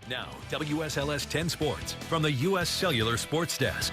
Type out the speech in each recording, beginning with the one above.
Now, WSLS 10 Sports from the U.S. Cellular Sports Desk.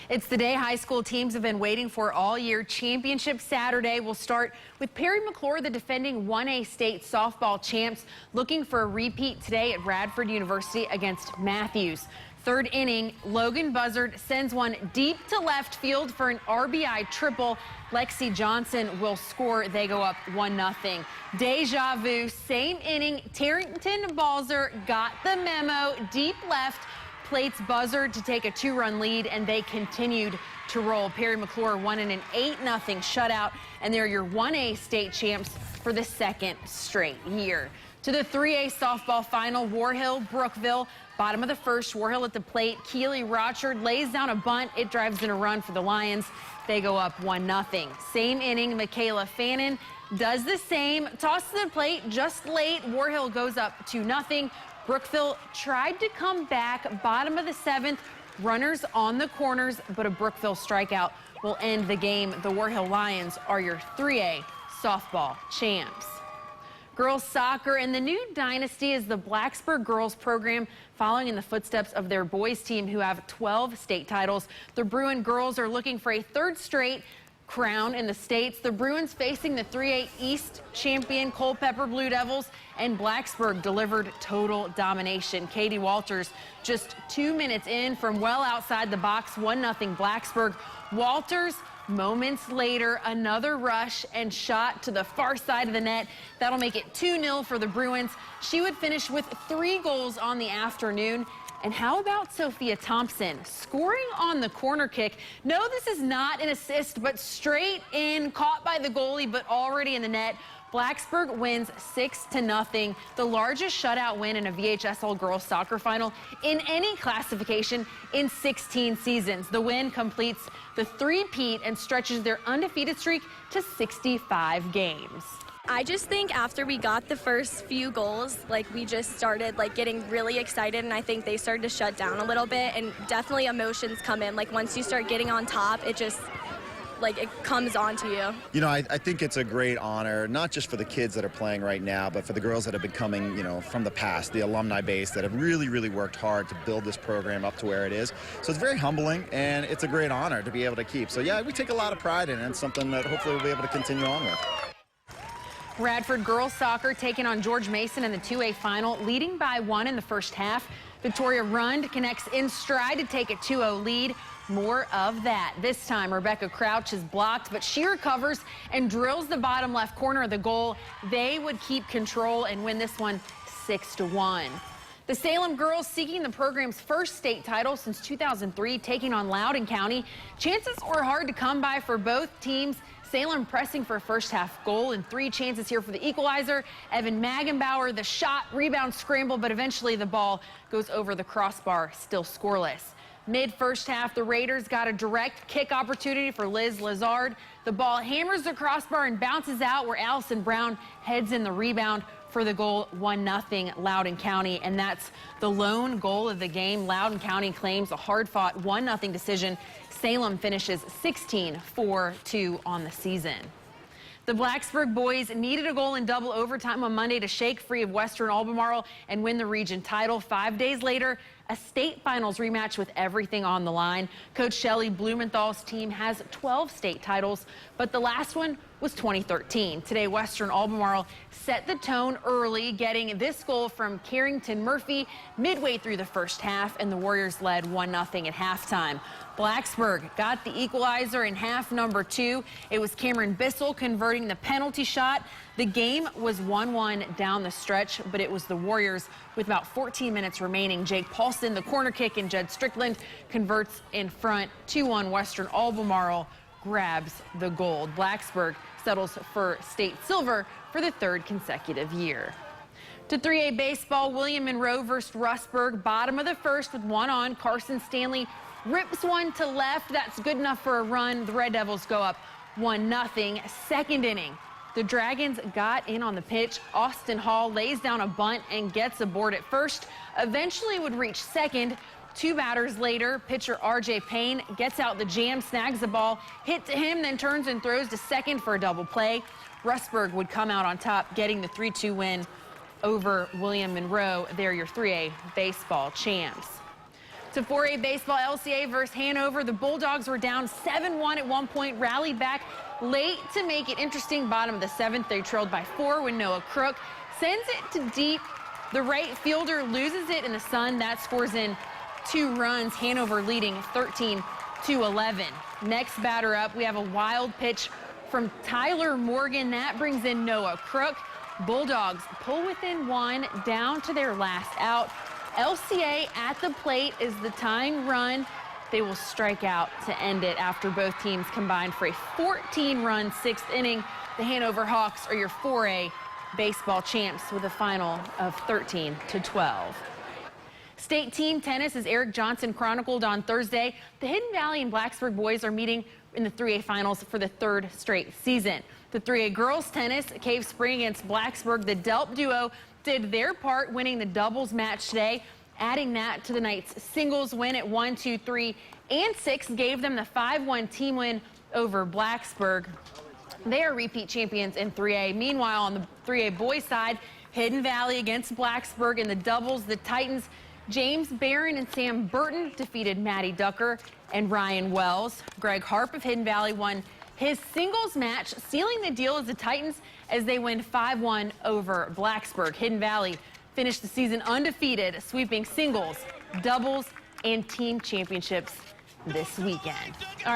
It's the day high school teams have been waiting for all year. Championship Saturday will start with Perry McClure, the defending 1A state softball champs, looking for a repeat today at Radford University against Matthews. Third inning, Logan Buzzard sends one deep to left field for an RBI triple. Lexi Johnson will score. They go up 1-0. Deja vu, same inning. Tarrington Balzer got the memo. Deep left plates Buzzard to take a 2-run lead, and they continued to roll. Perry McClure won in an 8-0 shutout, and they're your 1A state champs for the second straight year. To the 3A softball final, War Hill, Brookville. Bottom of the first, War Hill at the plate. Keely Rochard lays down a bunt. It drives in a run for the Lions. They go up 1-0. Same inning, Michaela Fannin does the same. Toss to the plate just late. War Hill goes up 2-0. Brookville tried to come back. Bottom of the seventh, runners on the corners, but a Brookville strikeout will end the game. The War Hill Lions are your 3A softball champs. Girls soccer, and the new dynasty is the Blacksburg girls program, following in the footsteps of their boys team, who have 12 state titles. The Bruin girls are looking for a third straight crown in the states. The Bruins facing the 3A East champion Culpeper Blue Devils, and Blacksburg delivered total domination. Katie Walters just 2 minutes in from well outside the box, 1-0 Blacksburg. Walters, moments later, another rush and shot to the far side of the net. That'll make it 2-0 for the Bruins. She would finish with 3 goals on the afternoon. And how about Sophia Thompson scoring on the corner kick? No, this is not an assist, but straight in, caught by the goalie, but already in the net. Blacksburg wins 6-0, the largest shutout win in a Vhsl girls soccer final in any classification in 16 seasons. The win completes the three-peat and stretches their undefeated streak to 65 games. I just think after we got the first few goals, we just started getting really excited, and I think they started to shut down a little bit, and definitely emotions come in. Once you start getting on top, it just it comes onto you. You know, I think it's a great honor, not just for the kids that are playing right now, but for the girls that have been coming, from the past, the alumni base that have really, really worked hard to build this program up to where it is. So it's very humbling, and it's a great honor to be able to keep. So yeah, we take a lot of pride in it, and it's something that hopefully we'll be able to continue on with. Radford girls soccer taking on George Mason in the 2A final, leading by 1 in the first half. Victoria Rund connects in stride to take a 2-0 lead. More of that. This time, Rebecca Crouch is blocked, but she recovers and drills the bottom left corner of the goal. They would keep control and win this one 6-1. The Salem girls seeking the program's first state title since 2003, taking on Loudoun County. Chances were hard to come by for both teams. Salem pressing for a first half goal, and 3 chances here for the equalizer. Evan Magenbauer, the shot, rebound, scramble, but eventually the ball goes over the crossbar, still scoreless. Mid-first half, the Raiders got a direct kick opportunity for Liz Lazard. The ball hammers the crossbar and bounces out, where Allison Brown heads in the rebound for the goal. 1-0 Loudoun County, and that's the lone goal of the game. Loudoun County claims a hard-fought 1-0 decision. Salem finishes 16-4-2 on the season. The Blacksburg boys needed a goal in double overtime on Monday to shake free of Western Albemarle and win the region title. 5 days later, a state finals rematch with everything on the line. Coach Shelley Blumenthal's team has 12 state titles, but the last one was 2013. Today, Western Albemarle set the tone early, getting this goal from Carrington Murphy midway through the first half, and the Warriors led 1-0 at halftime. Blacksburg got the equalizer in half number 2. It was Cameron Vhsl converting the penalty shot. The game was 1-1 down the stretch, but it was the Warriors with about 14 minutes remaining. Jake Paulson, the corner kick, and Jed Strickland converts in front. 2-1 Western Albemarle grabs the gold. Blacksburg settles for state silver for the 3rd consecutive year. To 3A baseball, William Monroe versus RUSTBURG. Bottom of the first with 1 on. Carson Stanley rips one to left. That's good enough for a run. The Red Devils go up 1-0. Second inning, the Dragons got in on the pitch. Austin Hall lays down a bunt and gets aboard at first. Eventually would reach second. 2 batters later, pitcher R.J. Payne gets out the jam, snags the ball, hit to him, then turns and throws to second for a double play. RUSTBURG would come out on top, getting the 3-2 win over William Monroe. They're your 3A baseball champs. To 4A baseball, LCA versus Hanover. The Bulldogs were down 7-1 at one point, rallied back late to make it interesting. Bottom of the 7th, they trailed by 4 when Noah Crook sends it to deep. The right fielder loses it in the sun. That scores in 2 runs. Hanover leading 13-11. Next batter up, we have a wild pitch from Tyler Morgan. That brings in Noah Crook. Bulldogs pull within 1 down to their last out. LCA at the plate is the tying run. They will strike out to end it after both teams combined for a 14-run 6th inning. The Hanover Hawks are your 4A baseball champs with a final of 13-12. State team tennis, as Eric Johnson chronicled on Thursday, the Hidden Valley and Blacksburg boys are meeting in the 3A finals for the 3rd straight season. The 3A girls tennis, Cave Spring against Blacksburg, the Delp duo did their part, winning the doubles match today. Adding that to the night's singles win at 1, 2, 3, and 6 gave them the 5-1 team win over Blacksburg. They are repeat champions in 3A. Meanwhile, on the 3A boys side, Hidden Valley against Blacksburg in the doubles. The Titans, James Barron and Sam Burton defeated Maddie Ducker and Ryan Wells. Greg Harp of Hidden Valley won his singles match, sealing the deal as the Titans as they win 5-1 over Blacksburg. Hidden Valley finished the season undefeated, sweeping singles, doubles, and team championships this weekend. All right.